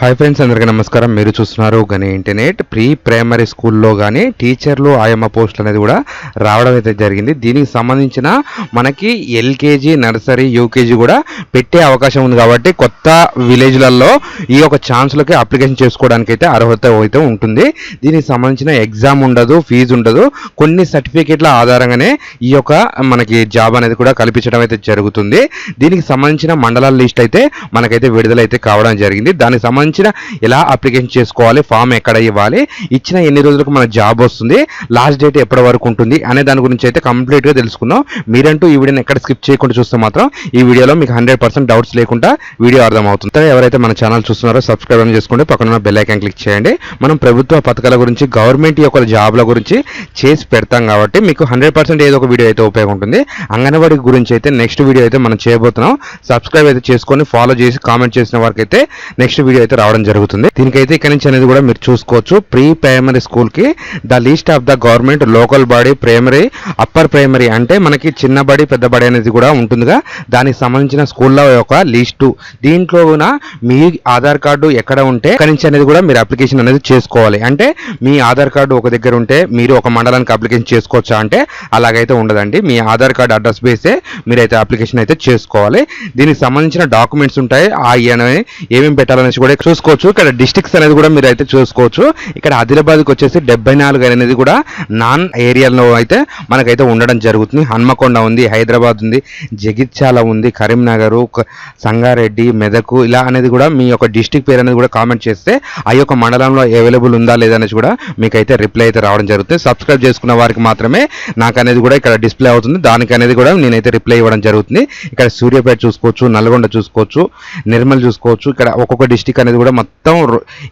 Hi friends, అందరికీ నమస్కారం. మీరు చూస్తున్నారు గని ఇంటర్నెట్. ప్రీ ప్రైమరీ స్కూల్లో కానీ టీచర్లు ఆయమ్మ పోస్టులు అనేది కూడా రావడం అయితే జరిగింది. దీనికి సంబంధించిన మనకి ఎల్కేజీ, నర్సరీ, యూకేజీ కూడా పెట్టే అవకాశం ఉంది. కాబట్టి కొత్త విలేజ్లలో ఈ యొక్క ఛాన్స్లకి అప్లికేషన్ చేసుకోవడానికి అయితే అర్హత అయితే ఉంటుంది. దీనికి సంబంధించిన ఎగ్జామ్ ఉండదు, ఫీజు ఉండదు. కొన్ని సర్టిఫికేట్ల ఆధారంగానే ఈ యొక్క మనకి జాబ్ అనేది కూడా కల్పించడం అయితే జరుగుతుంది. దీనికి సంబంధించిన మండలాల లిస్ట్ అయితే మనకైతే విడుదల అయితే కావడం జరిగింది. దానికి సంబంధించిన ఎలా అప్లికేషన్ చేసుకోవాలి, ఫామ్ ఎక్కడ ఇవ్వాలి, ఇచ్చిన ఎన్ని రోజులకు మన జాబ్ వస్తుంది, లాస్ట్ డేట్ ఎప్పటి వరకు ఉంటుంది అనే దాని గురించి అయితే కంప్లీట్గా తెలుసుకుందాం. మీరంటూ ఈ వీడియోని ఎక్కడ స్కిప్ చేయకుండా చూస్తే మాత్రం ఈ వీడియోలో మీకు 100% డౌట్స్ లేకుండా వీడియో అర్థమవుతుంది. ఎవరైతే మన ఛానల్ చూస్తున్నారో సబ్స్క్రైబ్ చేసుకుంటే పక్కన ఉన్న బెల్ ఐకాన్ క్లిక్ చేయండి. మనం ప్రభుత్వ పథకాల గురించి, గవర్నమెంట్ యొక్క జాబ్ల గురించి చేసి పెడతాం కాబట్టి మీకు 100% ఏదో ఒక వీడియో అయితే ఉపయోగం ఉంటుంది. అంగన్వాడీ గురించి అయితే నెక్స్ట్ వీడియో అయితే మనం చేయబోతున్నాం. సబ్స్క్రైబ్ అయితే చేసుకొని ఫాలో చేసి కామెంట్ చేసిన వారికి అయితే నెక్స్ట్ వీడియో అయితే రావడం జరుగుతుంది. దీనికైతే ఇక్కడ నుంచి అనేది కూడా మీరు చూసుకోవచ్చు. ప్రీ ప్రైమరీ స్కూల్ కి the list of the government local body primary, upper primary అంటే మనకి చిన్న బడి, పెద్ద బడి అనేది కూడా ఉంటుందిగా. దానికి సంబంధించిన స్కూళ్ళ యొక్క లిస్టు, దీంట్లో మీ ఆధార్ కార్డు ఎక్కడ ఉంటే ఇక్కడ నుంచి అనేది కూడా మీరు అప్లికేషన్ అనేది చేసుకోవాలి. అంటే మీ ఆధార్ కార్డు ఒక దగ్గర ఉంటే మీరు ఒక మండలానికి అప్లికేషన్ చేసుకోవచ్చా అంటే అలాగైతే ఉండదండి. మీ ఆధార్ కార్డు అడ్రస్ బేసే మీరైతే అప్లికేషన్ అయితే చేసుకోవాలి. దీనికి సంబంధించిన డాక్యుమెంట్స్ ఉంటాయి, ఏమేమి పెట్టాలనేసి కూడా చూసుకోవచ్చు. ఇక్కడ డిస్ట్రిక్ట్స్ అనేది కూడా మీరు అయితే చూసుకోవచ్చు. ఇక్కడ ఆదిలాబాద్కి వచ్చేసి 74 అనేది కూడా నాన్ ఏరియాలో అయితే మనకైతే ఉండడం జరుగుతుంది. హన్మకొండ ఉంది, హైదరాబాద్ ఉంది, జగిత్యాల ఉంది, కరీంనగర్, సంగారెడ్డి, మెదకు ఇలా అనేది కూడా మీ యొక్క డిస్ట్రిక్ట్ పేరు అనేది కూడా కామెంట్ చేస్తే ఆ యొక్క మండలంలో అవైలబుల్ ఉందా లేదా అనేది కూడా మీకైతే రిప్లై అయితే రావడం జరుగుతుంది. సబ్స్క్రైబ్ చేసుకున్న వారికి మాత్రమే నాకు అనేది కూడా ఇక్కడ డిస్ప్లే అవుతుంది. దానికి అనేది కూడా నేనైతే రిప్లై ఇవ్వడం జరుగుతుంది. ఇక్కడ సూర్యాపేట చూసుకోవచ్చు, నల్గొండ చూసుకోవచ్చు, నిర్మల్ చూసుకోవచ్చు. ఇక్కడ ఒక్కొక్క డిస్ట్రిక్ట్ అనేది కూడా మొత్తం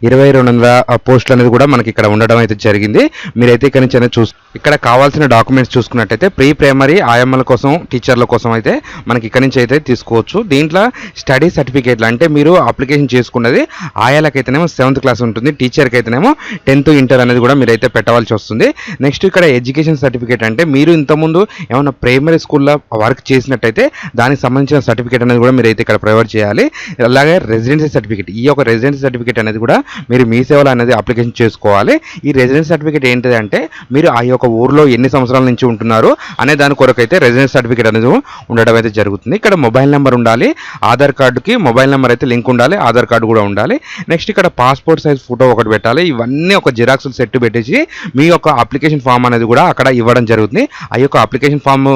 2200 పోస్టులు అనేది కూడా మనకి ఇక్కడ ఉండడం అయితే జరిగింది. మీరైతే ఇక్కడ నుంచి అనేది ఇక్కడ కావాల్సిన డాక్యుమెంట్స్ చూసుకున్నట్టయితే ప్రీ ప్రైమరీ ఆయమ్మల కోసం, టీచర్ల కోసం అయితే మనకి ఇక్కడ నుంచి అయితే తీసుకోవచ్చు. దీంట్లో స్టడీ సర్టిఫికేట్లు అంటే మీరు అప్లికేషన్ చేసుకున్నది ఆయాలకైతేనేమో 7th క్లాస్ ఉంటుంది, టీచర్కి అయితేనేమో 10th ఇంటర్ అనేది కూడా మీరైతే పెట్టవలసి వస్తుంది. నెక్స్ట్ ఇక్కడ ఎడ్యుకేషన్ సర్టిఫికేట్ అంటే మీరు ఇంతకుముందు ఏమైనా ప్రైమరీ స్కూల్లో వర్క్ చేసినట్టయితే దానికి సంబంధించిన సర్టిఫికేట్ అనేది కూడా మీరైతే ఇక్కడ ప్రొవైడ్ చేయాలి. అలాగే రెసిడెన్సీ సర్టిఫికేట్, ఈ యొక్క రెసిడెన్సీ సర్టిఫికేట్ అనేది కూడా మీరు మీ సేవలో అనేది అప్లికేషన్ చేసుకోవాలి. ఈ రెసిడెన్సీ సర్టిఫికేట్ ఏంటిది అంటే మీరు ఆ యొక్క ఊర్లో ఎన్ని సంవత్సరాల నుంచి ఉంటున్నారు అనే దాని కొరకు అయితే రెసిడెన్సీ సర్టిఫికేట్ అనేది ఉండడం అయితే జరుగుతుంది. ఇక్కడ మొబైల్ నెంబర్ ఉండాలి, ఆధార్ కార్డుకి మొబైల్ నెంబర్ అయితే లింక్ ఉండాలి, ఆధార్ కార్డు కూడా ఉండాలి. నెక్స్ట్ ఇక్కడ పాస్పోర్ట్ సైజ్ ఫోటో ఒకటి పెట్టాలి. ఇవన్నీ ఒక జిరాక్స్ సెట్ పెట్టేసి మీ యొక్క అప్లికేషన్ ఫామ్ అనేది కూడా అక్కడ ఇవ్వడం జరుగుతుంది. ఆ యొక్క అప్లికేషన్ ఫామ్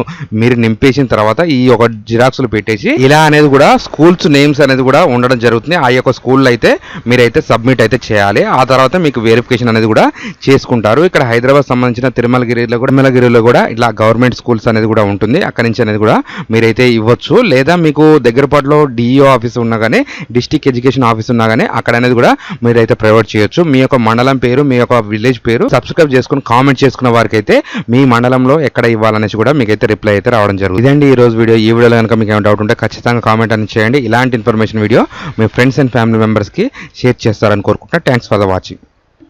మీరు నింపేసిన తర్వాత ఈ యొక్క జిరాక్స్లు పెట్టేసి ఇలా అనేది కూడా స్కూల్స్ నేమ్స్ అనేది కూడా ఉండడం జరుగుతుంది. ఆ యొక్క స్కూల్లో అయితే మీరైతే సబ్మిట్ అయితే చేయాలి. ఆ తర్వాత మీకు వెరిఫికేషన్ అనేది కూడా చేసుకుంటారు. ఇక్కడ హైదరాబాద్ సంబంధించిన తిరుమలగిరిలో కూడా ఇట్లా గవర్నమెంట్ స్కూల్స్ అనేది కూడా ఉంటుంది. అక్కడి నుంచి అనేది కూడా మీరైతే ఇవ్వచ్చు. లేదా మీకు దగ్గరపాటులో డిఈఓ ఆఫీస్ ఉన్నా కానీ, డిస్ట్రిక్ట్ ఎడ్యుకేషన్ ఆఫీస్ ఉన్నా కానీ అక్కడ అనేది కూడా మీరైతే ప్రొవైడ్ చేయొచ్చు. మీ యొక్క మండలం పేరు, మీ యొక్క విలేజ్ పేరు సబ్స్క్రైబ్ చేసుకుని కామెంట్ చేసుకున్న వారికి అయితే మీ మండలంలో ఎక్కడ ఇవ్వాలనేసి కూడా మీకైతే రిప్లై అయితే రావడం జరుగుతుంది. ఇదండి ఈ రోజు వీడియో. ఈ వీడియోలో కనుక మీకు ఏమైనా డౌట్ ఉంటే ఖచ్చితంగా కామెంట్ అని చేయండి. ఇలాంటి information video me friends and family మెంబర్స్కి షేర్ చేస్తారని కోరుకుంటున్నా. Thanks for the watching.